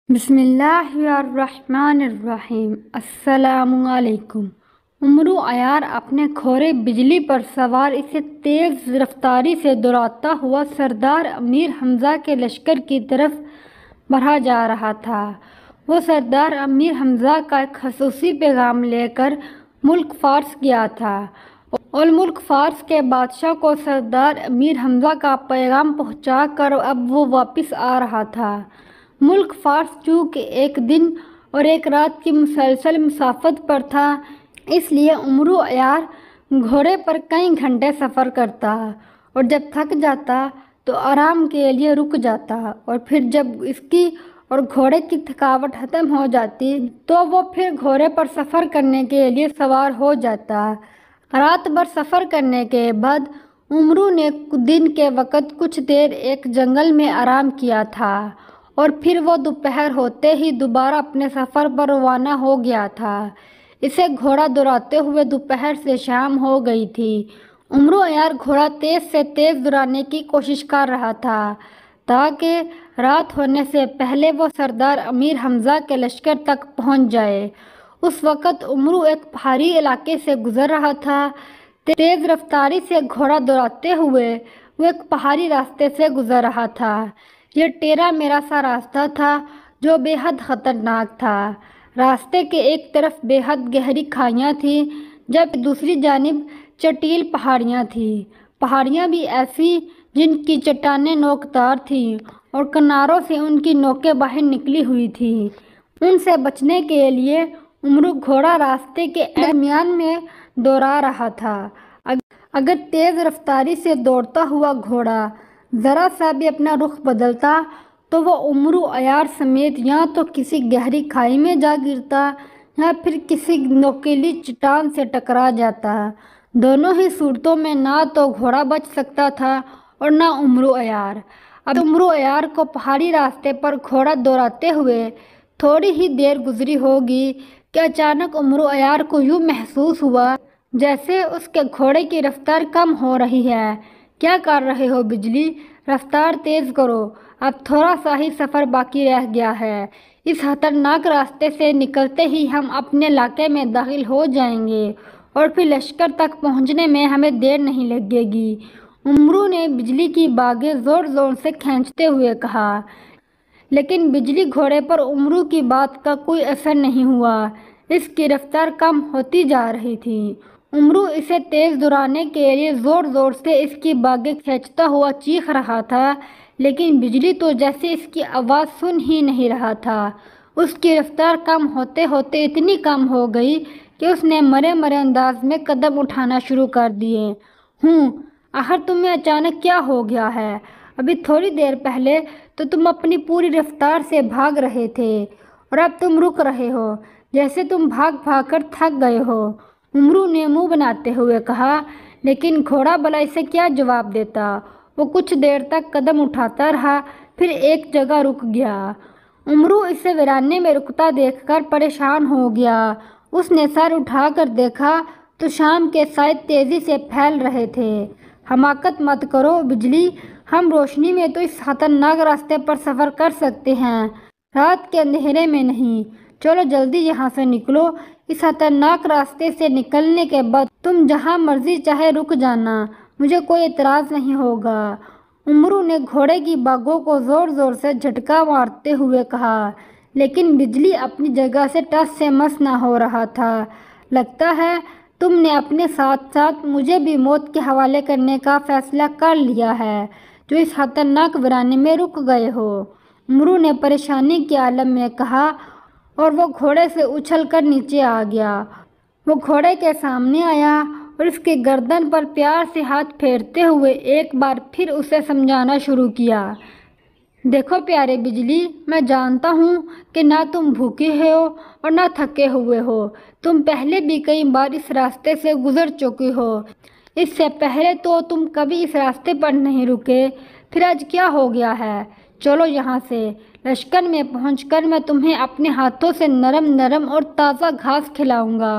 بسم اللہ الرحمن الرحیم۔ السلام علیکم۔ عمرو عیار اپنے گھوڑے بجلی پر سوار اسے تیز رفتاری سے دوڑاتا ہوا سردار امیر حمزہ کے لشکر کی طرف بڑھا جا رہا تھا۔ وہ سردار امیر حمزہ کا ایک خصوصی پیغام لے کر ملک فارس گیا تھا اور ملک فارس کے بادشاہ کو سردار امیر حمزہ کا پیغام پہنچا کر اب وہ واپس آ رہا تھا۔ ملک فارس چونکہ ایک دن اور ایک رات کی مسلسل مسافت پر تھا، اس لیے عمرو عیار گھوڑے پر کئی گھنٹے سفر کرتا اور جب تھک جاتا تو آرام کے لیے رک جاتا، اور پھر جب اس کی اور گھوڑے کی تھکاوٹ ختم ہو جاتی تو وہ پھر گھوڑے پر سفر کرنے کے لیے سوار ہو جاتا۔ رات بھر سفر کرنے کے بعد عمرو نے دن کے وقت کچھ دیر ایک جنگل میں آرام کیا تھا اور پھر وہ دوپہر ہوتے ہی دوبارہ اپنے سفر پر روانہ ہو گیا تھا۔ اسے گھوڑا دوڑاتے ہوئے دوپہر سے شام ہو گئی تھی۔ عمرو عیار گھوڑا تیز سے تیز دوڑانے کی کوشش کر رہا تھا تاکہ رات ہونے سے پہلے وہ سردار امیر حمزہ کے لشکر تک پہنچ جائے۔ اس وقت عمرو ایک پہاڑی علاقے سے گزر رہا تھا۔ تیز رفتاری سے گھوڑا دوڑاتے ہوئے وہ ایک پہاڑی راستے سے گزر رہا تھا۔ یہ ٹیڑھا میرا سا راستہ تھا جو بے حد خطرناک تھا۔ راستے کے ایک طرف بے حد گہری کھائیاں تھیں جبکہ دوسری جانب چٹیل پہاڑیاں تھیں۔ پہاڑیاں بھی ایسی جن کی چٹانیں نوکدار تھیں اور کناروں سے ان کی نوکیں باہر نکلی ہوئی تھیں۔ ان سے بچنے کے لیے عمرو گھوڑا راستے کے درمیان میں دوڑا رہا تھا۔ اگر تیز رفتاری سے دوڑتا ہوا گھوڑا ذرا سا بھی اپنا رخ بدلتا تو وہ عمرو عیار سمیت یا تو کسی گہری کھائی میں جا گرتا یا پھر کسی نوکیلی چٹان سے ٹکرا جاتا۔ دونوں ہی صورتوں میں نہ تو گھوڑا بچ سکتا تھا اور نہ عمرو عیار۔ اب عمرو عیار کو پہاڑی راستے پر گھوڑا دوڑاتے ہوئے تھوڑی ہی دیر گزری ہوگی کہ اچانک عمرو عیار کو یوں محسوس ہوا جیسے اس کے گھوڑے کی رفتار کم ہو رہی ہے۔ کیا کر رہے ہو بجلی؟ رفتار تیز کرو، اب تھوڑا سا ہی سفر باقی رہ گیا ہے۔ اس خطرناک راستے سے نکلتے ہی ہم اپنے علاقے میں داخل ہو جائیں گے اور پھر لشکر تک پہنچنے میں ہمیں دیر نہیں لگے گی۔ عمرو نے بجلی کی باگیں زور زور سے کھینچتے ہوئے کہا، لیکن بجلی گھوڑے پر عمرو کی بات کا کوئی اثر نہیں ہوا۔ اس کی رفتار کم ہوتی جا رہی تھی۔ عمرو اسے تیز دوڑانے کے لیے زور زور سے اس کی باگیں کھینچتا ہوا چیخ رہا تھا، لیکن بجلی تو جیسے اس کی آواز سن ہی نہیں رہا تھا۔ اس کی رفتار کم ہوتے ہوتے اتنی کم ہو گئی کہ اس نے مرے مرے انداز میں قدم اٹھانا شروع کر دیے۔ آخر تمہیں اچانک کیا ہو گیا ہے؟ ابھی تھوڑی دیر پہلے تو تم اپنی پوری رفتار سے بھاگ رہے تھے اور اب تم رک رہے ہو جیسے تم بھاگ بھاگ کر تھک گئے ہو۔ عمرو نے منہ بناتے ہوئے کہا، لیکن گھوڑا بھلا اسے کیا جواب دیتا؟ وہ کچھ دیر تک قدم اٹھاتا رہا، پھر ایک جگہ رک گیا۔ عمرو اسے ویرانے میں رکتا دیکھ کر پریشان ہو گیا۔ اس نے سر اٹھا کر دیکھا تو شام کے سائے تیزی سے پھیل رہے تھے۔ حماقت مت کرو بجلی، ہم روشنی میں تو اس خطرناک راستے پر سفر کر سکتے ہیں، رات کے اندھیرے میں نہیں۔ چلو جلدی یہاں سے نکلو۔ اس خطرناک راستے سے نکلنے کے بعد تم جہاں مرضی چاہے رک جانا، مجھے کوئی اعتراض نہیں ہوگا۔ عمرو نے گھوڑے کی باگوں کو زور زور سے جھٹکا مارتے ہوئے کہا، لیکن بجلی اپنی جگہ سے ٹس سے مس نہ ہو رہا تھا۔ لگتا ہے تم نے اپنے ساتھ ساتھ مجھے بھی موت کے حوالے کرنے کا فیصلہ کر لیا ہے جو اس خطرناک ویرانے میں رک گئے ہو۔ عمرو نے پریشانی کے عالم میں کہا اور وہ گھوڑے سے اچھل کر نیچے آ گیا۔ وہ گھوڑے کے سامنے آیا اور اس کی گردن پر پیار سے ہاتھ پھیرتے ہوئے ایک بار پھر اسے سمجھانا شروع کیا، دیکھو پیارے بجلی، میں جانتا ہوں کہ نہ تم بھوکے ہو اور نہ تھکے ہوئے ہو۔ تم پہلے بھی کئی بار اس راستے سے گزر چکے ہو۔ اس سے پہلے تو تم کبھی اس راستے پر نہیں رکے، پھر آج کیا ہو گیا ہے؟ چلو یہاں سے۔ لشکر میں پہنچ کر میں تمہیں اپنے ہاتھوں سے نرم نرم اور تازہ گھاس کھلاؤں گا،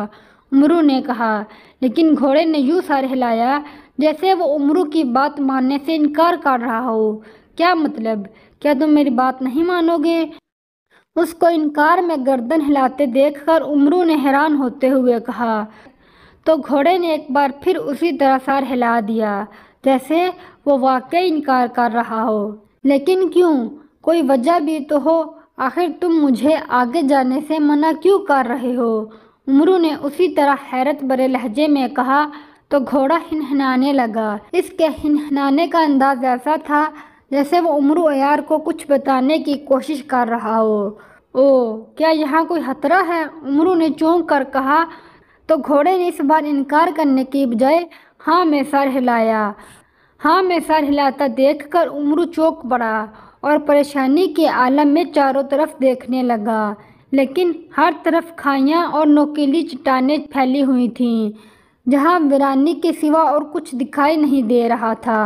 عمرو نے کہا۔ لیکن گھوڑے نے یوں سر ہلایا جیسے وہ عمرو کی بات ماننے سے انکار کر رہا ہو۔ کیا مطلب؟ کیا تم میری بات نہیں مانو گے؟ اس کو انکار میں گردن ہلاتے دیکھ کر امرو نے حیران ہوتے ہوئے کہا تو گھوڑے نے ایک بار پھر اسی طرح سر ہلا دیا جیسے وہ واقعی انکار کر رہا ہو۔ لیکن کیوں؟ کوئی وجہ بھی تو ہو، آخر تم مجھے آگے جانے سے منع کیوں کر رہے ہو؟ امرو نے اسی طرح حیرت بھرے لہجے میں کہا تو گھوڑا ہنہنانے لگا۔ اس کے ہنہنانے کا انداز ایسا تھا جیسے وہ امرو عیار کو کچھ بتانے کی کوشش کر رہا ہو۔ کیا یہاں کوئی خطرہ ہے؟ امرو نے چونک کر کہا تو گھوڑے نے اس بار انکار کرنے کی بجائے ہاں میں سر ہلایا۔ ہاں میں سر ہلاتا دیکھ کر امرو چونک پڑا اور پریشانی کے عالم میں چاروں طرف دیکھنے لگا، لیکن ہر طرف کھائیاں اور نوکیلی چٹانیں پھیلی ہوئی تھیں جہاں ویرانی کے سوا اور کچھ دکھائی نہیں دے رہا تھا۔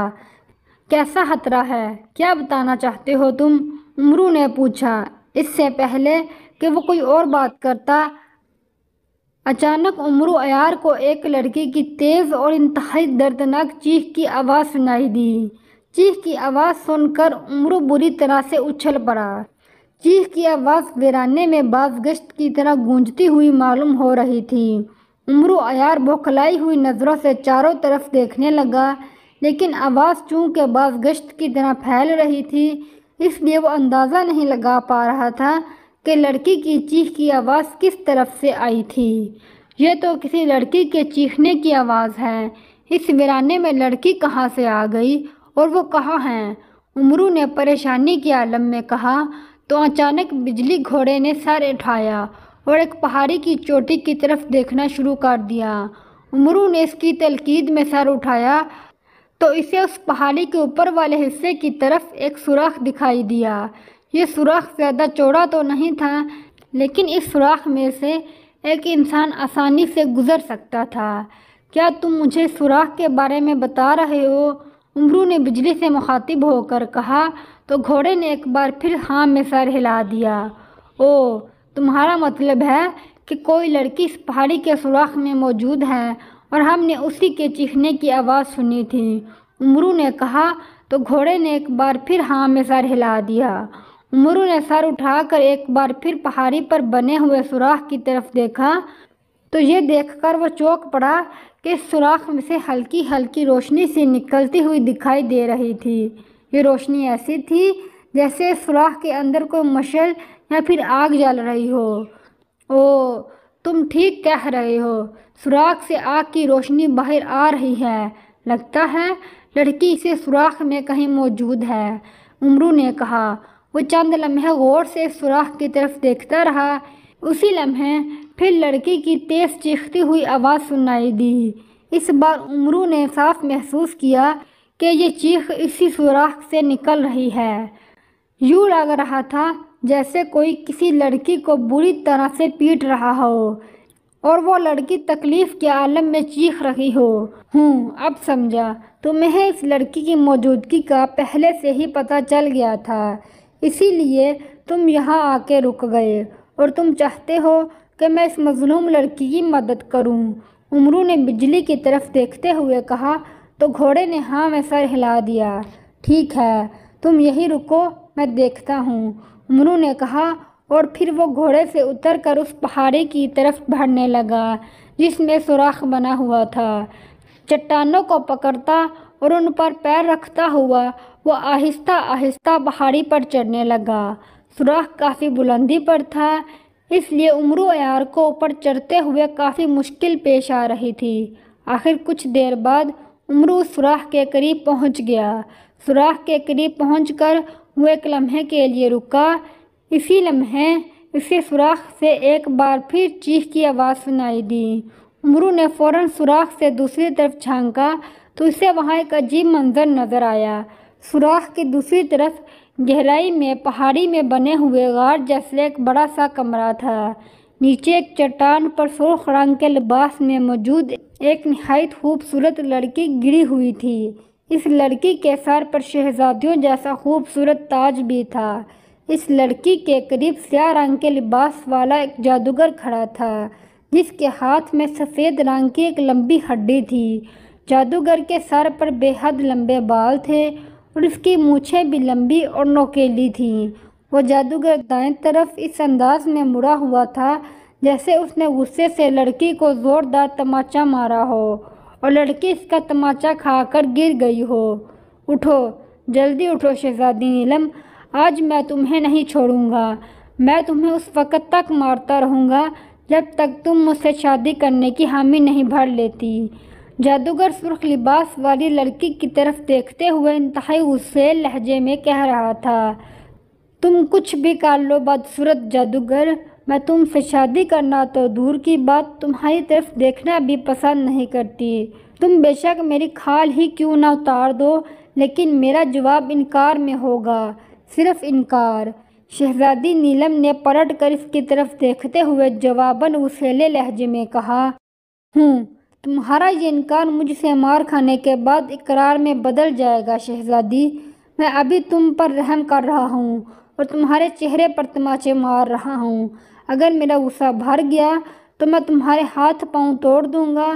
کیسا خطرہ ہے؟ کیا بتانا چاہتے ہو تم؟ امرو نے پوچھا۔ اس سے پہلے کہ وہ کوئی اور بات کرتا، اچانک امرو عیار کو ایک لڑکی کی تیز اور انتہائی دردناک چیخ کی آواز سنائی دی۔ چیخ کی آواز سن کر امرو بری طرح سے اچھل پڑا۔ چیخ کی آواز ویرانے میں باز گشت کی طرح گونجتی ہوئی معلوم ہو رہی تھی۔ امرو عیار بوکھلائی ہوئی نظروں سے چاروں طرف دیکھنے لگا، لیکن آواز چونکہ باز گشت کی طرح پھیل رہی تھی اس لیے وہ اندازہ نہیں لگا پا رہا تھا کہ لڑکی کی چیخ کی آواز کس طرف سے آئی تھی۔ یہ تو کسی لڑکی کے چیخنے کی آواز ہے، اس ویرانے میں لڑکی کہاں سے آ گئی اور وہ کہاں ہیں؟ امرو نے پریشانی کے عالم میں کہا تو اچانک بجلی گھوڑے نے سر اٹھایا اور ایک پہاڑی کی چوٹی کی طرف دیکھنا شروع کر دیا۔ امرو نے اس کی تلقید میں سر اٹھایا تو اسے اس پہاڑی کے اوپر والے حصے کی طرف ایک سوراخ دکھائی دیا۔ یہ سوراخ زیادہ چوڑا تو نہیں تھا، لیکن اس سوراخ میں سے ایک انسان آسانی سے گزر سکتا تھا۔ کیا تم مجھے سوراخ کے بارے میں بتا رہے ہو؟ امرو نے بجلی سے مخاطب ہو کر کہا تو گھوڑے نے ایک بار پھر ہاں میں سر ہلا دیا۔ تمہارا مطلب ہے کہ کوئی لڑکی اس پہاڑی کے سوراخ میں موجود ہے اور ہم نے اسی کے چیخنے کی آواز سنی تھی، امرو نے کہا تو گھوڑے نے ایک بار پھر ہاں میں سر ہلا دیا۔ امرو نے سر اٹھا کر ایک بار پھر پہاڑی پر بنے ہوئے سوراخ کی طرف دیکھا تو یہ دیکھ کر وہ چونک پڑا کہ اس سوراخ میں سے ہلکی ہلکی روشنی سی نکلتی ہوئی دکھائی دے رہی تھی۔ یہ روشنی ایسی تھی جیسے اس سوراخ کے اندر کوئی مشعل یا پھر آگ جل رہی ہو۔ تم ٹھیک کہہ رہے ہو، سوراخ سے آگ کی روشنی باہر آ رہی ہے، لگتا ہے لڑکی اسی سوراخ میں کہیں موجود ہے، امرو نے کہا۔ وہ چند لمحے غور سے اس سوراخ کی طرف دیکھتا رہا۔ اسی لمحے پھر لڑکی کی تیز چیختی ہوئی آواز سنائی دی۔ اس بار امرو نے صاف محسوس کیا کہ یہ چیخ اسی سوراخ سے نکل رہی ہے۔ یوں لگ رہا تھا جیسے کوئی کسی لڑکی کو بری طرح سے پیٹ رہا ہو اور وہ لڑکی تکلیف کے عالم میں چیخ رہی ہو۔ اب سمجھا، تمہیں اس لڑکی کی موجودگی کا پہلے سے ہی پتہ چل گیا تھا، اسی لیے تم یہاں آ کے رک گئے اور تم چاہتے ہو کہ میں اس مظلوم لڑکی کی مدد کروں، امرو نے بجلی کی طرف دیکھتے ہوئے کہا تو گھوڑے نے ہاں میں سر ہلا دیا۔ ٹھیک ہے، تم یہی رکو، میں دیکھتا ہوں، امرو نے کہا اور پھر وہ گھوڑے سے اتر کر اس پہاڑی کی طرف بڑھنے لگا جس میں سوراخ بنا ہوا تھا۔ چٹانوں کو پکڑتا اور ان پر پیر رکھتا ہوا وہ آہستہ آہستہ پہاڑی پر چڑھنے لگا۔ سوراخ کافی بلندی پر تھا، اس لیے امرو عیار کو اوپر چڑھتے ہوئے کافی مشکل پیش آ رہی تھی۔ آخر کچھ دیر بعد امرو اس سوراخ کے قریب پہنچ گیا۔ سوراخ کے قریب پہنچ کر وہ ایک لمحے کے لیے رکا۔ اسی لمحے اسی سوراخ سے ایک بار پھر چیخ کی آواز سنائی دی۔ امرو نے فوراً سوراخ سے دوسری طرف جھانکا تو اسے وہاں ایک عجیب منظر نظر آیا۔ سوراخ کی دوسری طرف گہرائی میں پہاڑی میں بنے ہوئے غار جیسے ایک بڑا سا کمرہ تھا۔ نیچے ایک چٹان پر سرخ رنگ کے لباس میں موجود ایک نہایت خوبصورت لڑکی گری ہوئی تھی۔ اس لڑکی کے سر پر شہزادیوں جیسا خوبصورت تاج بھی تھا۔ اس لڑکی کے قریب سیاہ رنگ کے لباس والا ایک جادوگر کھڑا تھا جس کے ہاتھ میں سفید رنگ کی ایک لمبی ہڈی تھی۔ جادوگر کے سر پر بے حد لمبے بال تھے اور اس کی مونچھیں بھی لمبی اور نوکیلی تھیں۔ وہ جادوگر دائیں طرف اس انداز میں مڑا ہوا تھا جیسے اس نے غصے سے لڑکی کو زوردار تماچا مارا ہو اور لڑکی اس کا تماچا کھا کر گر گئی ہو۔ اٹھو، جلدی اٹھو شہزادی نیلم، آج میں تمہیں نہیں چھوڑوں گا۔ میں تمہیں اس وقت تک مارتا رہوں گا جب تک تم مجھ سے شادی کرنے کی حامی نہیں بھر لیتی۔ جادوگر سرخ لباس والی لڑکی کی طرف دیکھتے ہوئے انتہائی غصیل لہجے میں کہہ رہا تھا، تم کچھ بھی کر لو بدصورت جادوگر، میں تم سے شادی کرنا تو دور کی بات تمہاری طرف دیکھنا بھی پسند نہیں کرتی۔ تم بے شک میری کھال ہی کیوں نہ اتار دو لیکن میرا جواب انکار میں ہوگا، صرف انکار۔ شہزادی نیلم نے پلٹ کر اس کی طرف دیکھتے ہوئے جواباً غصیلے لہجے میں کہا، تمہارا یہ انکار مجھ سے مار کھانے کے بعد اقرار میں بدل جائے گا شہزادی۔ میں ابھی تم پر رحم کر رہا ہوں اور تمہارے چہرے پر تماچے مار رہا ہوں۔ اگر میرا غصہ بھر گیا تو میں تمہارے ہاتھ پاؤں توڑ دوں گا۔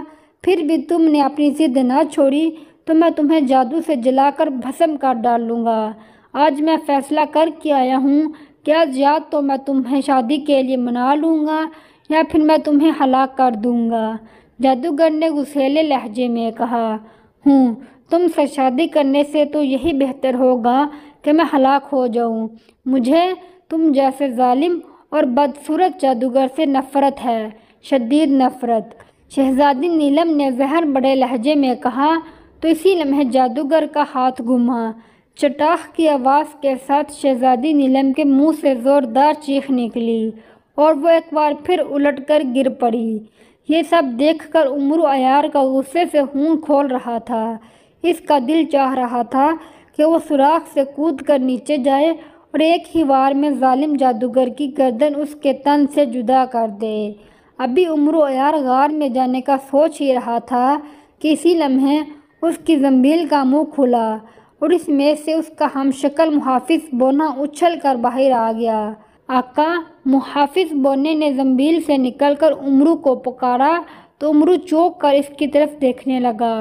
پھر بھی تم نے اپنی ضد نہ چھوڑی تو میں تمہیں جادو سے جلا کر بھسم کر ڈالوں گا۔ آج میں فیصلہ کر کے آیا ہوں کہ آج یا تو میں تمہیں شادی کے لیے منا لوں گا یا پھر میں تمہیں ہلاک کر دوں گا۔ جادوگر نے غصیلے لہجے میں کہا، تم سے شادی کرنے سے تو یہی بہتر ہوگا کہ میں ہلاک ہو جاؤں۔ مجھے تم جیسے ظالم اور بدصورت جادوگر سے نفرت ہے، شدید نفرت۔ شہزادی نیلم نے زہر بڑے لہجے میں کہا تو اسی لمحے جادوگر کا ہاتھ گھما۔ چٹاخ کی آواز کے ساتھ شہزادی نیلم کے منہ سے زوردار چیخ نکلی اور وہ ایک بار پھر الٹ کر گر پڑی۔ یہ سب دیکھ کر امرو عیار کا غصے سے خون کھول رہا تھا۔ اس کا دل چاہ رہا تھا کہ وہ سوراخ سے کود کر نیچے جائے اور ایک ہی وار میں ظالم جادوگر کی گردن اس کے تن سے جدا کر دے۔ ابھی امرو عیار غار میں جانے کا سوچ ہی رہا تھا کہ اسی لمحے اس کی زنبیل کا منہ کھلا اور اس میں سے اس کا ہم شکل محافظ بونا اچھل کر باہر آ گیا۔ آقا! محافظ بونے نے زنبیل سے نکل کر امرو کو پکارا تو امرو چونک کر اس کی طرف دیکھنے لگا۔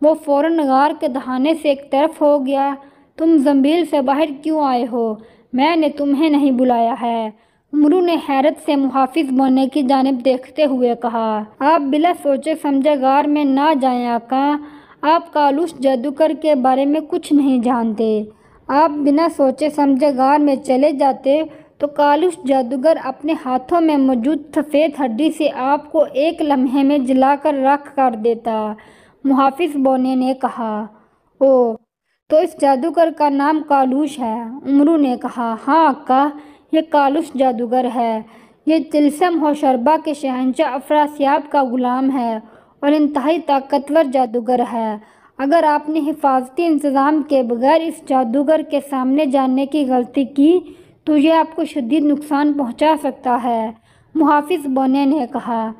وہ فوراً غار کے دہانے سے ایک طرف ہو گیا۔ تم زنبیل سے باہر کیوں آئے ہو؟ میں نے تمہیں نہیں بلایا ہے، امرو نے حیرت سے محافظ بونے کی جانب دیکھتے ہوئے کہا۔ آپ بلا سوچے سمجھے غار میں نہ جائیں آقا، آپ کالوش جادوگر کے بارے میں کچھ نہیں جانتے۔ آپ بنا سوچے سمجھے غار میں چلے جاتے تو کالوش جادوگر اپنے ہاتھوں میں موجود سفید ہڈی سے آپ کو ایک لمحے میں جلا کر راکھ کر دیتا، محافظ بونے نے کہا۔ اوہ، تو اس جادوگر کا نام کالوش ہے؟ امرو نے کہا۔ ہاں آقا، یہ کالوش جادوگر ہے۔ یہ طلسم و شربا کے شہنشاہ افراسیاب کا غلام ہے اور انتہائی طاقتور جادوگر ہے۔ اگر آپ نے حفاظتی انتظام کے بغیر اس جادوگر کے سامنے جانے کی غلطی کی تو یہ آپ کو شدید نقصان پہنچا سکتا ہے، محافظ بونے نے کہا۔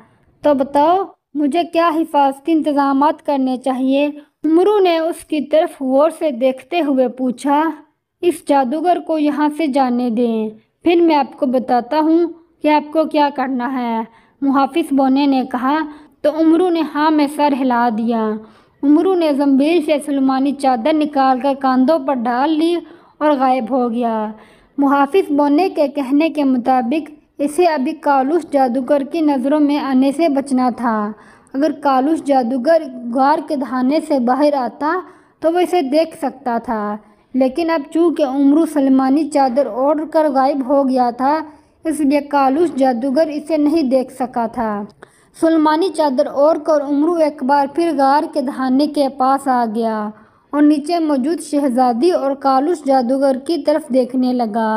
تو بتاؤ مجھے کیا حفاظتی انتظامات کرنے چاہیے؟ امرو نے اس کی طرف غور سے دیکھتے ہوئے پوچھا۔ اس جادوگر کو یہاں سے جانے دیں، پھر میں آپ کو بتاتا ہوں کہ آپ کو کیا کرنا ہے، محافظ بونے نے کہا۔ تو امرو نے ہاں میں سر ہلا دیا۔ امرو نے زنبیل سے سلیمانی چادر نکال کر کاندھوں پر ڈال لی اور غائب ہو گیا۔ محافظ بونے کے کہنے کے مطابق اسے ابھی کالوش جادوگر کی نظروں میں آنے سے بچنا تھا۔ اگر کالوش جادوگر غار کے دہانے سے باہر آتا تو وہ اسے دیکھ سکتا تھا، لیکن اب چونکہ امرو سلیمانی چادر اوڑھ کر غائب ہو گیا تھا اس لیے کالوش جادوگر اسے نہیں دیکھ سکا تھا۔ سلیمانی چادر اوڑھ کر امرو ایک بار پھر غار کے دہانے کے پاس آ گیا اور نیچے موجود شہزادی اور کالوش جادوگر کی طرف دیکھنے لگا۔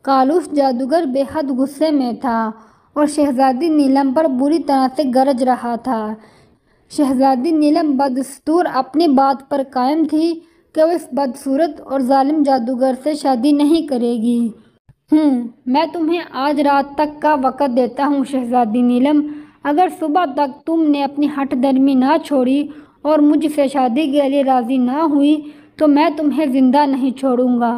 کالوش جادوگر بے حد غصے میں تھا اور شہزادی نیلم پر بری طرح سے گرج رہا تھا۔ شہزادی نیلم بدستور اپنی بات پر قائم تھی کہ وہ اس بدصورت اور ظالم جادوگر سے شادی نہیں کرے گی۔ میں تمہیں آج رات تک کا وقت دیتا ہوں شہزادی نیلم، اگر صبح تک تم نے اپنی ہٹ درمی نہ چھوڑی اور مجھ سے شادی کے لیے راضی نہ ہوئی تو میں تمہیں زندہ نہیں چھوڑوں گا،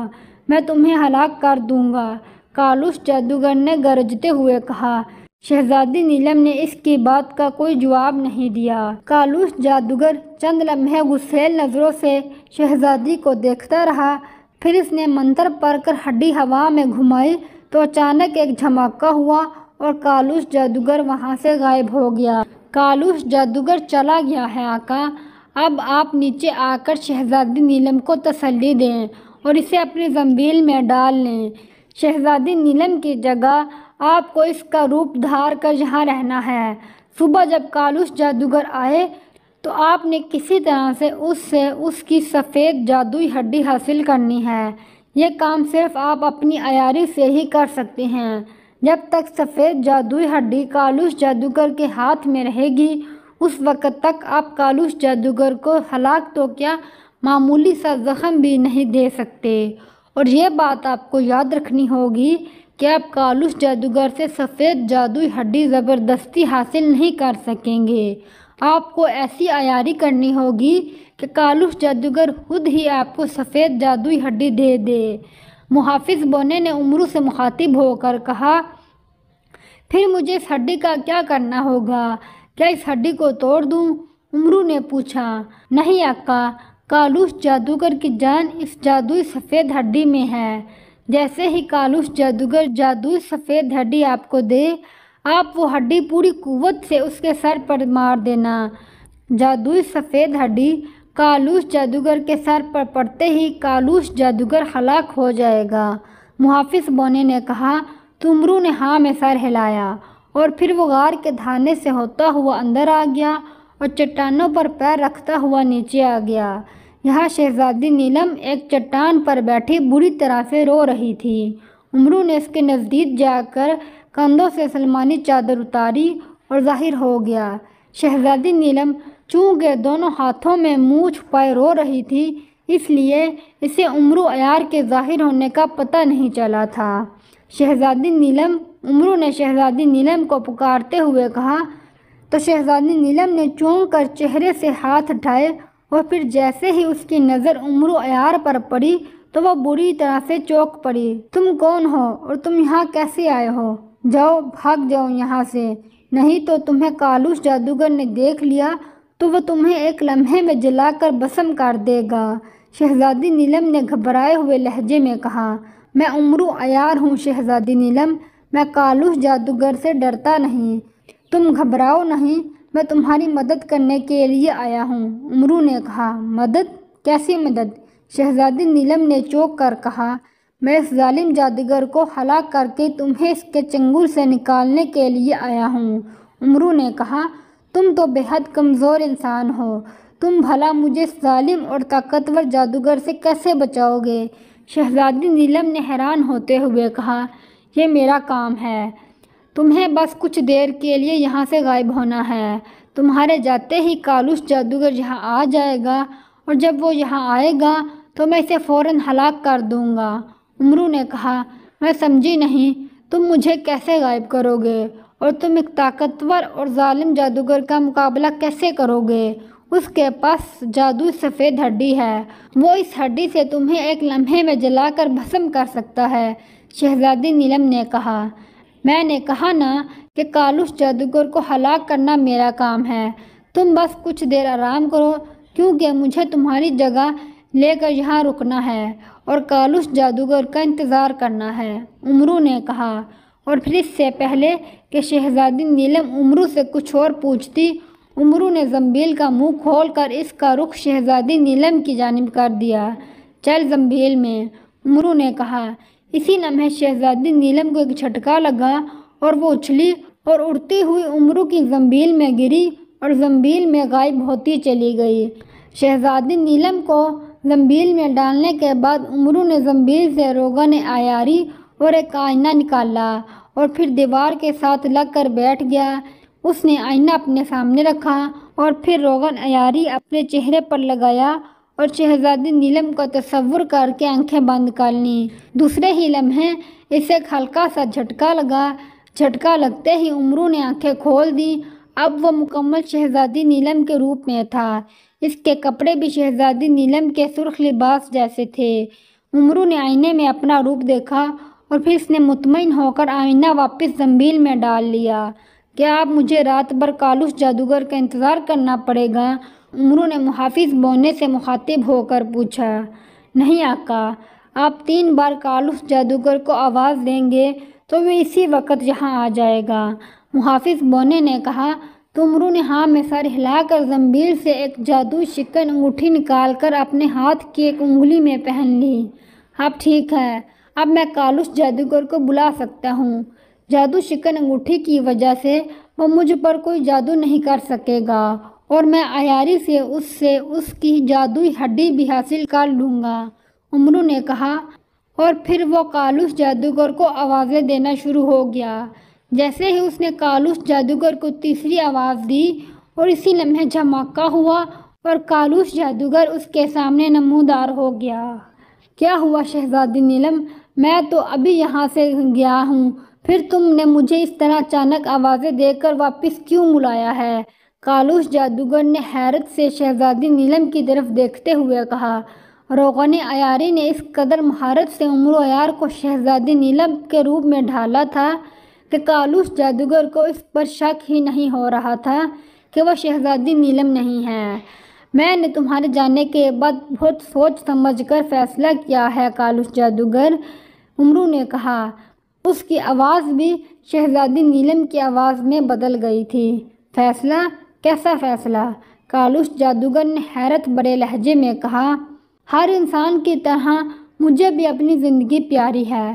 میں تمہیں ہلاک کر دوں گا، کالوش جادوگر نے گرجتے ہوئے کہا۔ شہزادی نیلم نے اس کی بات کا کوئی جواب نہیں دیا۔ کالوش جادوگر چند لمحے غصیل نظروں سے شہزادی کو دیکھتا رہا، پھر اس نے منتر پڑھ کر ہڈی ہوا میں گھمائی تو اچانک ایک دھماکہ ہوا اور کالوش جادوگر وہاں سے غائب ہو گیا۔ کالوش جادوگر چلا گیا ہے آقا، اب آپ نیچے آ کر شہزادی نیلم کو تسلی دیں اور اسے اپنی زنبیل میں ڈال لیں۔ شہزادی نیلم کی جگہ آپ کو اس کا روپ دھار کر یہاں رہنا ہے۔ صبح جب کالوش جادوگر آئے تو آپ نے کسی طرح سے اس کی سفید جادوئی ہڈی حاصل کرنی ہے۔ یہ کام صرف آپ اپنی عیاری سے ہی کر سکتے ہیں۔ جب تک سفید جادوئی ہڈی کالوش جادوگر کے ہاتھ میں رہے گی اس وقت تک آپ کالوش جادوگر کو ہلاک تو کیا معمولی سا زخم بھی نہیں دے سکتے، اور یہ بات آپ کو یاد رکھنی ہوگی کہ آپ کالوش جادوگر سے سفید جادوئی ہڈی زبردستی حاصل نہیں کر سکیں گے۔ آپ کو ایسی عیاری کرنی ہوگی کہ کالوش جادوگر خود ہی آپ کو سفید جادوئی ہڈی دے دے۔ محافظ بونے نے امرو سے مخاطب ہو کر کہا، پھر مجھے اس ہڈی کا کیا کرنا ہوگا؟ کیا اس ہڈی کو توڑ دوں؟ امرو نے پوچھا۔ نہیں آقا، کالوش جادوگر کی جان اس جادوئی سفید ہڈی میں ہے۔ جیسے ہی کالوش جادوگر جادوئی سفید ہڈی آپ کو دے، آپ وہ ہڈی پوری قوت سے اس کے سر پر مار دینا۔ جادوئی سفید ہڈی کالوش جادوگر کے سر پر پڑتے ہی کالوش جادوگر ہلاک ہو جائے گا۔ محافظ بونے نے کہا تو امرو نے ہاں میں سر ہلایا اور پھر وہ غار کے دھانے سے ہوتا ہوا اندر آ گیا اور چٹانوں پر پیر رکھتا ہوا نیچے آ گیا۔ یہاں شہزادی نیلم ایک چٹان پر بیٹھی بری طرح سے رو رہی تھی۔ امرو نے اس کے نزدیک جا کر کندھوں سے سلمانی چادر اتاری اور ظاہر ہو گیا۔ شہزادی نیلم چونکہ دونوں ہاتھوں میں منہ چھپائے رو رہی تھی اس لیے اسے امرو عیار کے ظاہر ہونے کا پتہ نہیں چلا تھا۔ امرو نے شہزادی نیلم کو پکارتے ہوئے کہا تو شہزادی نیلم نے چونک کر چہرے سے ہاتھ ہٹائے اور پھر جیسے ہی اس کی نظر امرو عیار پر پڑی تو وہ بری طرح سے چونک پڑی۔ تم کون ہو اور تم یہاں کیسے آئے ہو؟ جاؤ، بھاگ جاؤ یہاں سے، نہیں تو تمہیں کالوش جادوگر نے دیکھ لیا تو وہ تمہیں ایک لمحے میں جلا کر بھسم کر دے گا۔ شہزادی نیلم نے گھبرائے ہوئے لہجے میں کہا، میں امرو عیار ہوں شہزادی نیلم، میں کالوش جادوگر سے ڈرتا نہیں، تم گھبراؤ نہیں، میں تمہاری مدد کرنے کے لیے آیا ہوں۔ امرو نے کہا، مدد؟ کیسی مدد؟ شہزادی نیلم نے چونک کر کہا، میں اس ظالم جادوگر کو ہلاک کر کے تمہیں اس کے چنگل سے نکالنے کے لیے آیا ہوں۔ امرو نے کہا، تم تو بے حد کمزور انسان ہو، تم بھلا مجھے اس ظالم اور طاقتور جادوگر سے کیسے بچاؤ گے؟ شہزادی نیلم نے حیران ہوتے ہوئے کہا، یہ میرا کام ہے، تمہیں بس کچھ دیر کے لیے یہاں سے غائب ہونا ہے۔ تمہارے جاتے ہی کالوش جادوگر یہاں آ جائے گا اور جب وہ یہاں آئے گا تو میں اسے فوراً ہلاک کر دوں گا۔ امرو نے کہا، میں سمجھی نہیں، تم مجھے کیسے غائب کرو گے اور تم ایک طاقتور اور ظالم جادوگر کا مقابلہ کیسے کرو گے؟ اس کے پاس جادوئی سفید ہڈی ہے، وہ اس ہڈی سے تمہیں ایک لمحے میں جلا کر بھسم کر سکتا ہے۔ شہزادی نیلم نے کہا، میں نے کہا نا کہ کالوش جادوگر کو ہلاک کرنا میرا کام ہے، تم بس کچھ دیر آرام کرو کیونکہ مجھے تمہاری جگہ لے کر یہاں رکنا ہے اور کالوش جادوگر کا انتظار کرنا ہے۔ امرو نے کہا، اور پھر اس سے پہلے کہ شہزادی نیلم امرو سے کچھ اور پوچھتی، امرو نے زنبیل کا منہ کھول کر اس کا رخ شہزادی نیلم کی جانب کر دیا۔ چل زنبیل میں، امرو نے کہا۔ اسی لمحے شہزادی نیلم کو ایک جھٹکا لگا اور وہ اچھلی اور اڑتی ہوئی امرو کی زنبیل میں گری اور زنبیل میں غائب ہوتی چلی گئی۔ شہزادی نیلم کو زنبیل میں ڈالنے کے بعد امرو نے زنبیل سے روغن عیاری اور ایک آئینہ نکالا اور پھر دیوار کے ساتھ لگ کر بیٹھ گیا۔ اس نے آئینہ اپنے سامنے رکھا اور پھر روغن عیاری اپنے چہرے پر لگایا اور شہزادی نیلم کا تصور کر کے آنکھیں بند کر لیں۔ دوسرے ہی لمحے اسے ایک ہلکا سا جھٹکا لگا۔ جھٹکا لگتے ہی امرو نے آنکھیں کھول دیں۔ اب وہ مکمل شہزادی نیلم کے روپ میں تھا، اس کے کپڑے بھی شہزادی نیلم کے سرخ لباس جیسے تھے۔ امرو نے آئینے میں اپنا روپ دیکھا اور پھر اس نے مطمئن ہو کر آئینہ واپس زنبیل میں ڈال لیا۔ کیا اب مجھے رات بھر کالوش جادوگر کا انتظار کرنا پڑے گا؟ امرو نے محافظ بونے سے مخاطب ہو کر پوچھا۔ نہیں آقا، آپ 3 بار کالوس جادوگر کو آواز دیں گے تو وہ اسی وقت یہاں آ جائے گا۔ محافظ بونے نے کہا تو عمرو نے ہاں میں سر ہلا کر زنبیل سے ایک جادوئی شکن انگوٹھی نکال کر اپنے ہاتھ کی ایک انگلی میں پہن لی۔ اب ٹھیک ہے، اب میں کالوس جادوگر کو بلا سکتا ہوں۔ جادو شکن انگوٹھی کی وجہ سے وہ مجھ پر کوئی جادو نہیں کر سکے گا اور میں عیاری سے اس کی جادوئی ہڈی بھی حاصل کر لوں گا، عمرو نے کہا، اور پھر وہ کالوس جادوگر کو آوازیں دینا شروع ہو گیا۔ جیسے ہی اس نے کالوس جادوگر کو تیسری آواز دی اور اسی لمحے دھماکہ ہوا اور کالوس جادوگر اس کے سامنے نمودار ہو گیا۔ کیا ہوا شہزادی نیلم؟ میں تو ابھی یہاں سے گیا ہوں، پھر تم نے مجھے اس طرح اچانک آوازیں دے کر واپس کیوں بلایا ہے؟ کالوس جادوگر نے حیرت سے شہزادی نیلم کی طرف دیکھتے ہوئے کہا۔ روغن عیاری نے اس قدر مہارت سے عمرو عیار کو شہزادی نیلم کے روپ میں ڈھالا تھا کہ کالوس جادوگر کو اس پر شک ہی نہیں ہو رہا تھا کہ وہ شہزادی نیلم نہیں ہے۔ میں نے تمہارے جانے کے بعد بہت سوچ سمجھ کر فیصلہ کیا ہے کالوس جادوگر، عمرو نے کہا۔ اس کی آواز بھی شہزادی نیلم کی آواز میں بدل گئی تھی۔ فیصلہ؟ کیسا فیصلہ؟ کالوس جادوگر نے حیرت بھرے لہجے میں کہا۔ ہر انسان کی طرح مجھے بھی اپنی زندگی پیاری ہے۔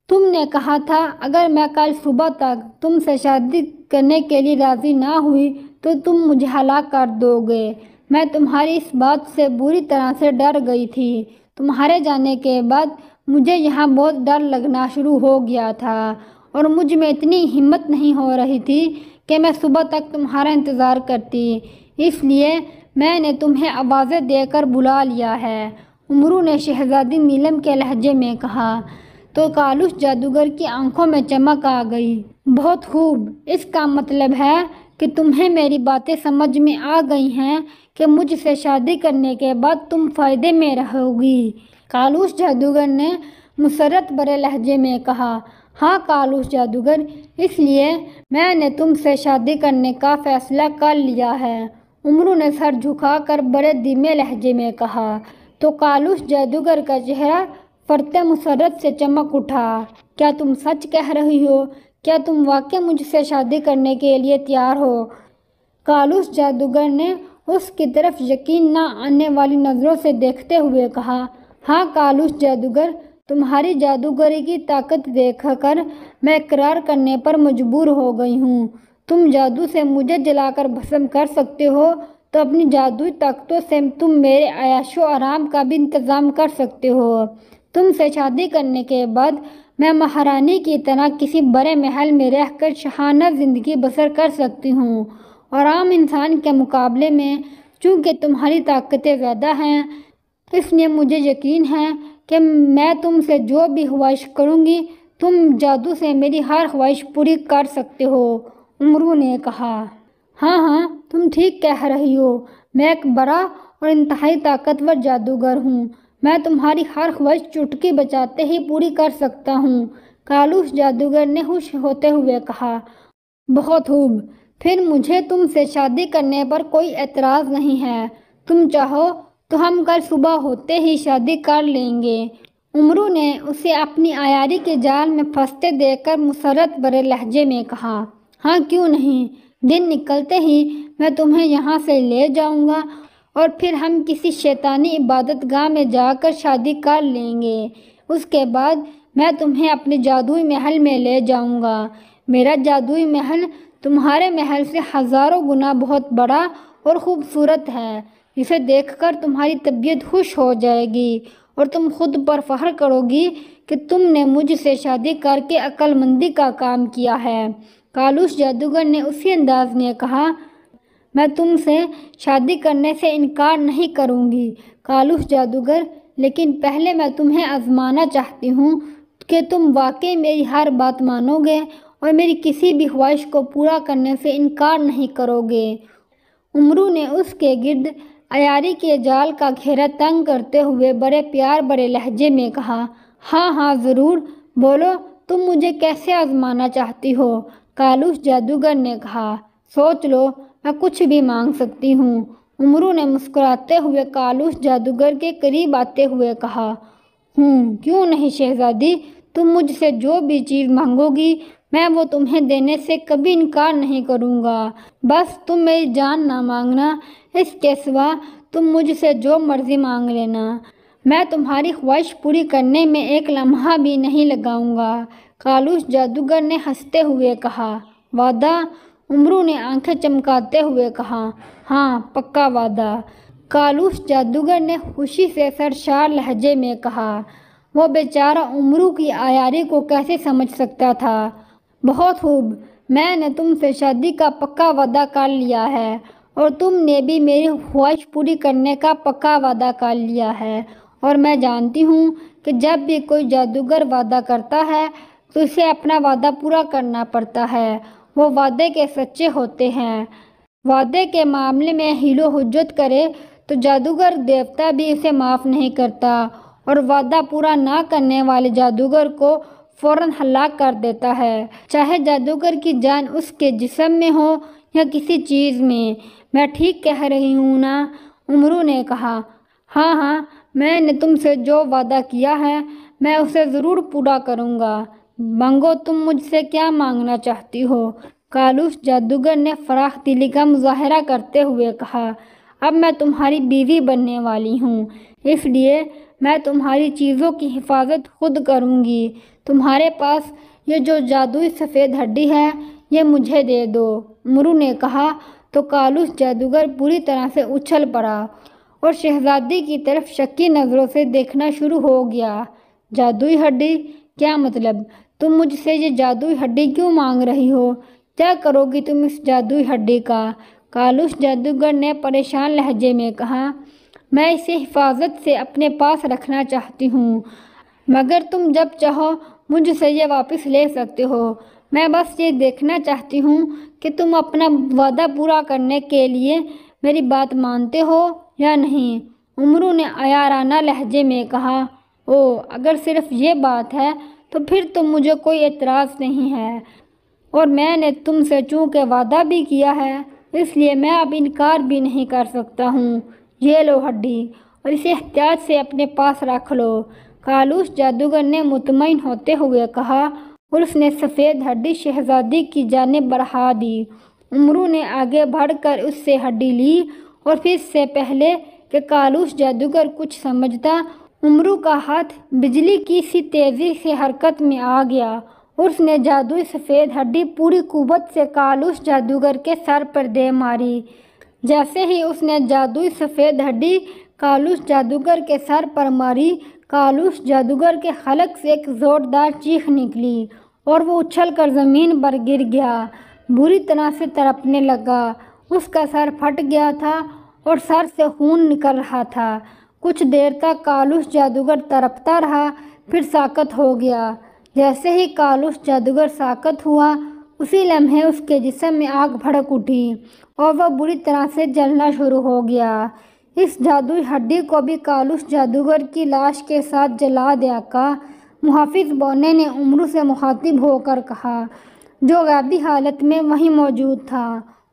تم نے کہا تھا اگر میں کل صبح تک تم سے شادی کرنے کے لیے راضی نہ ہوئی تو تم مجھے ہلاک کر دو گے۔ میں تمہاری اس بات سے بری طرح سے ڈر گئی تھی۔ تمہارے جانے کے بعد مجھے یہاں بہت ڈر لگنا شروع ہو گیا تھا اور مجھ میں اتنی ہمت نہیں ہو رہی تھی کہ میں صبح تک تمہارا انتظار کرتی، اس لیے میں نے تمہیں آوازیں دے کر بلا لیا ہے، عمرو نے شہزادی نیلم کے لہجے میں کہا۔ تو کالوس جادوگر کی آنکھوں میں چمک آ گئی۔ بہت خوب، اس کا مطلب ہے کہ تمہیں میری باتیں سمجھ میں آ گئی ہیں کہ مجھ سے شادی کرنے کے بعد تم فائدے میں رہو گی، کالوس جادوگر نے مسرت بھرے لہجے میں کہا۔ ہاں کالوس جادوگر، اس لیے میں نے تم سے شادی کرنے کا فیصلہ کر لیا ہے، عمرو نے سر جھکا کر بڑے دھیمے لہجے میں کہا۔ تو کالوس جادوگر کا چہرہ فرط مسرت سے چمک اٹھا۔ کیا تم سچ کہہ رہی ہو؟ کیا تم واقعی مجھ سے شادی کرنے کے لیے تیار ہو؟ کالوس جادوگر نے اس کی طرف یقین نہ آنے والی نظروں سے دیکھتے ہوئے کہا۔ ہاں کالوس جادوگر، تمہاری جادوگری کی طاقت دیکھ کر میں اقرار کرنے پر مجبور ہو گئی ہوں۔ تم جادو سے مجھے جلا کر بھسم کر سکتے ہو تو اپنی جادوئی طاقتوں سے تم میرے عیش و آرام کا بھی انتظام کر سکتے ہو۔ تم سے شادی کرنے کے بعد میں مہارانی کی طرح کسی بڑے محل میں رہ کر شاہانہ زندگی بسر کر سکتی ہوں اور عام انسان کے مقابلے میں چونکہ تمہاری طاقتیں زیادہ ہیں اس لیے مجھے یقین ہے کہ میں تم سے جو بھی خواہش کروں گی تم جادو سے میری ہر خواہش پوری کر سکتے ہو، عمرو نے کہا۔ ہاں ہاں، تم ٹھیک کہہ رہی ہو، میں ایک بڑا اور انتہائی طاقتور جادوگر ہوں، میں تمہاری ہر خواہش چٹکی بجاتے ہی پوری کر سکتا ہوں، کالوس جادوگر نے خوش ہوتے ہوئے کہا۔ بہت خوب، پھر مجھے تم سے شادی کرنے پر کوئی اعتراض نہیں ہے، تم چاہو تو ہم کل صبح ہوتے ہی شادی کر لیں گے، عمرو نے اسے اپنی عیاری کے جال میں پھنستے دیکھ کر مسرت بھرے لہجے میں کہا۔ ہاں کیوں نہیں، دن نکلتے ہی میں تمہیں یہاں سے لے جاؤں گا اور پھر ہم کسی شیطانی عبادت گاہ میں جا کر شادی کر لیں گے، اس کے بعد میں تمہیں اپنے جادوئی محل میں لے جاؤں گا۔ میرا جادوئی محل تمہارے محل سے ہزاروں گنا بہت بڑا اور خوبصورت ہے، اسے دیکھ کر تمہاری طبیعت خوش ہو جائے گی اور تم خود پر فخر کرو گی کہ تم نے مجھ سے شادی کر کے عقل مندی کا کام کیا ہے، کالوس جادوگر نے اسی انداز میں کہا۔ میں تم سے شادی کرنے سے انکار نہیں کروں گی کالوس جادوگر، لیکن پہلے میں تمہیں آزمانا چاہتی ہوں کہ تم واقعی میری ہر بات مانو گے اور میری کسی بھی خواہش کو پورا کرنے سے انکار نہیں کرو گے، عمرو نے اس کے گرد عیاری کے جال کا گھیرا تنگ کرتے ہوئے بڑے پیار بڑے لہجے میں کہا۔ ہاں ہاں ضرور، بولو تم مجھے کیسے آزمانا چاہتی ہو، کالوس جادوگر نے کہا۔ سوچ لو، میں کچھ بھی مانگ سکتی ہوں، عمرو نے مسکراتے ہوئے کالوس جادوگر کے قریب آتے ہوئے کہا۔ ہوں، کیوں نہیں شہزادی، تم مجھ سے جو بھی چیز مانگو گی میں وہ تمہیں دینے سے کبھی انکار نہیں کروں گا۔ بس تم میری جان نہ مانگنا، اس کے سوا تم مجھ سے جو مرضی مانگ لینا، میں تمہاری خواہش پوری کرنے میں ایک لمحہ بھی نہیں لگاؤں گا۔ کالوش جادوگر نے ہنستے ہوئے کہا۔ وعدہ؟ امرو نے آنکھیں چمکاتے ہوئے کہا۔ ہاں، پکا وعدہ، کالوش جادوگر نے خوشی سے سرشار لہجے میں کہا۔ وہ بیچارہ امرو کی عیاری کو کیسے سمجھ سکتا تھا۔ بہت خوب، میں نے تم سے شادی کا پکا وعدہ کر لیا ہے، اور تم نے بھی میری خواہش پوری کرنے کا پکا وعدہ کر لیا ہے، اور میں جانتی ہوں کہ جب بھی کوئی جادوگر وعدہ کرتا ہے تو اسے اپنا وعدہ پورا کرنا پڑتا ہے، وہ وعدے کے سچے ہوتے ہیں۔ وعدے کے معاملے میں حیل و حجت کرے تو جادوگر دیوتا بھی اسے معاف نہیں کرتا، اور وعدہ پورا نہ کرنے والے جادوگر کو فوراً ہلاک کر دیتا ہے، چاہے جادوگر کی جان اس کے جسم میں ہو یا کسی چیز میں۔ میں ٹھیک کہہ رہی ہوں نا؟ امرو نے کہا۔ ہاں ہاں، میں نے تم سے جو وعدہ کیا ہے میں اسے ضرور پورا کروں گا۔ مانگو، تم مجھ سے کیا مانگنا چاہتی ہو؟ کالوش جادوگر نے فراخ دلی کا مظاہرہ کرتے ہوئے کہا۔ اب میں تمہاری بیوی بننے والی ہوں، اس لیے میں تمہاری چیزوں کی حفاظت خود کروں گی۔ تمہارے پاس یہ جو جادوئی سفید ہڈی ہے یہ مجھے دے دو، امرو نے کہا۔ تو کالوش جادوگر پوری طرح سے اچھل پڑا اور شہزادی کی طرف شکی نظروں سے دیکھنا شروع ہو گیا۔ جادوئی ہڈی؟ کیا مطلب؟ تم مجھ سے یہ جادوئی ہڈی کیوں مانگ رہی ہو؟ کیا کرو گی تم اس جادوئی ہڈی کا؟ کالوش جادوگر نے پریشان لہجے میں کہا۔ میں اسے حفاظت سے اپنے پاس رکھنا چاہتی ہوں، مگر تم جب چاہو مجھ سے یہ واپس لے سکتے ہو۔ میں بس یہ دیکھنا چاہتی ہوں کہ تم اپنا وعدہ پورا کرنے کے لیے میری بات مانتے ہو یا نہیں، امرو نے عیارانہ لہجے میں کہا۔ او، اگر صرف یہ بات ہے تو پھر تو مجھے کوئی اعتراض نہیں ہے، اور میں نے تم سے چونکہ وعدہ بھی کیا ہے اس لیے میں اب انکار بھی نہیں کر سکتا ہوں۔ یہ لو ہڈی، اور اسے احتیاط سے اپنے پاس رکھ لو، کالوش جادوگر نے مطمئن ہوتے ہوئے کہا، اور اس نے سفید ہڈی شہزادی کی جانب بڑھا دی۔ امرو نے آگے بڑھ کر اس سے ہڈی لی، اور پھر اس سے پہلے کہ کالوش جادوگر کچھ سمجھتا، امرو کا ہاتھ بجلی کی سی تیزی سے حرکت میں آ گیا، اور اس نے جادوئی سفید ہڈی پوری قوت سے کالوش جادوگر کے سر پر دے ماری۔ جیسے ہی اس نے جادوئی سفید ہڈی کالوش جادوگر کے سر پر ماری، کالوش جادوگر کے حلق سے ایک زوردار چیخ نکلی، اور وہ اچھل کر زمین پر گر گیا، بری طرح سے تڑپنے لگا۔ اس کا سر پھٹ گیا تھا اور سر سے خون نکل رہا تھا۔ کچھ دیر تک کالوش جادوگر تڑپتا رہا، پھر ساکت ہو گیا۔ جیسے ہی کالوش جادوگر ساکت ہوا، اسی لمحے اس کے جسم میں آگ بھڑک اٹھی اور وہ بری طرح سے جلنا شروع ہو گیا۔ اس جادوئی ہڈی کو بھی کالوش جادوگر کی لاش کے ساتھ جلا دیا کا، محافظ بونے نے امرو سے مخاطب ہو کر کہا، جو غیبی حالت میں وہیں موجود تھا۔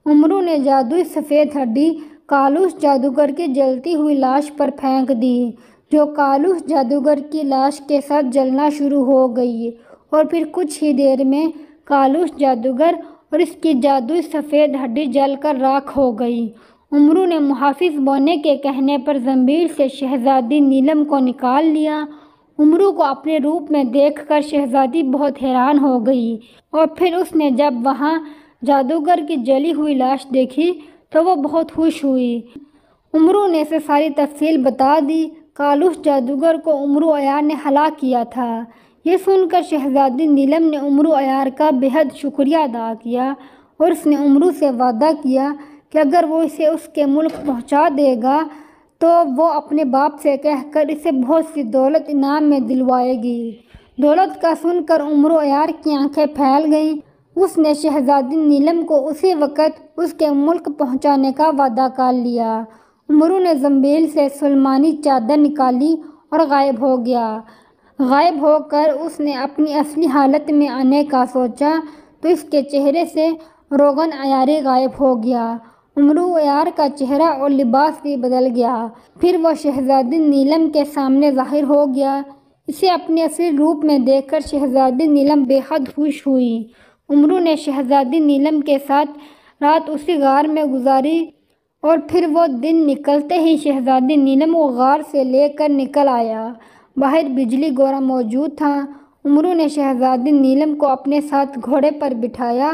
امرو نے جادوئی سفید ہڈی کالوش جادوگر کی جلتی ہوئی لاش پر پھینک دی، جو کالوش جادوگر کی لاش کے ساتھ جلنا شروع ہو گئی، اور پھر کچھ ہی دیر میں کالوش جادوگر اور اس کی جادوئی سفید ہڈی جل کر راکھ ہو گئی۔ امرو نے محافظ بونے کے کہنے پر زنبیل سے شہزادی نیلم کو نکال لیا۔ امرو کو اپنے روپ میں دیکھ کر شہزادی بہت حیران ہو گئی، اور پھر اس نے جب وہاں جادوگر کی جلی ہوئی لاش دیکھی تو وہ بہت خوش ہوئی۔ امرو نے اسے ساری تفصیل بتا دی۔ کالوش جادوگر کو امرو عیار نے ہلاک کیا تھا۔ یہ سن کر شہزادی نیلم نے امرو عیار کا بے حد شکریہ ادا کیا، اور اس نے امرو سے وعدہ کیا کہ اگر وہ اسے اس کے ملک پہنچا دے گا تو وہ اپنے باپ سے کہہ کر اسے بہت سی دولت انعام میں دلوائے گی۔ دولت کا سن کر امرو عیار کی آنکھیں پھیل گئیں۔ اس نے شہزادی نیلم کو اسی وقت اس کے ملک پہنچانے کا وعدہ کر لیا۔ امرو نے زنبیل سے سلیمانی چادر نکالی اور غائب ہو گیا۔ غائب ہو کر اس نے اپنی اصلی حالت میں آنے کا سوچا تو اس کے چہرے سے روغن عیاری غائب ہو گیا۔ امرو عیار کا چہرہ اور لباس بھی بدل گیا۔ پھر وہ شہزادی نیلم کے سامنے ظاہر ہو گیا۔ اسے اپنے اصلی روپ میں دیکھ کر شہزادی نیلم بے حد خوش ہوئی۔ امرو نے شہزادی نیلم کے ساتھ رات اسی غار میں گزاری اور پھر وہ دن نکلتے ہی شہزادی نیلم کو غار سے لے کر نکل آیا۔ باہر بجلی گورا موجود تھا۔ امرو نے شہزادی نیلم کو اپنے ساتھ گھوڑے پر بٹھایا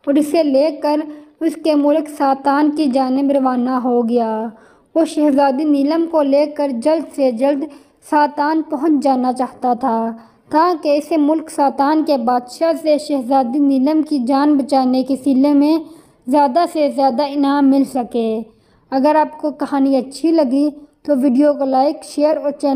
اور اسے لے کر اس کے ملک ساتان کی جانب روانہ ہو گیا۔ وہ شہزادی نیلم کو لے کر جلد سے جلد ساتان پہنچ جانا چاہتا تھا تاکہ اسے ملک ساتان کے بادشاہ سے شہزادی نیلم کی جان بچانے کے صلے میں زیادہ سے زیادہ انعام مل سکے۔ اگر آپ کو کہانی اچھی لگی تو ویڈیو کو لائک، شیئر اور چینل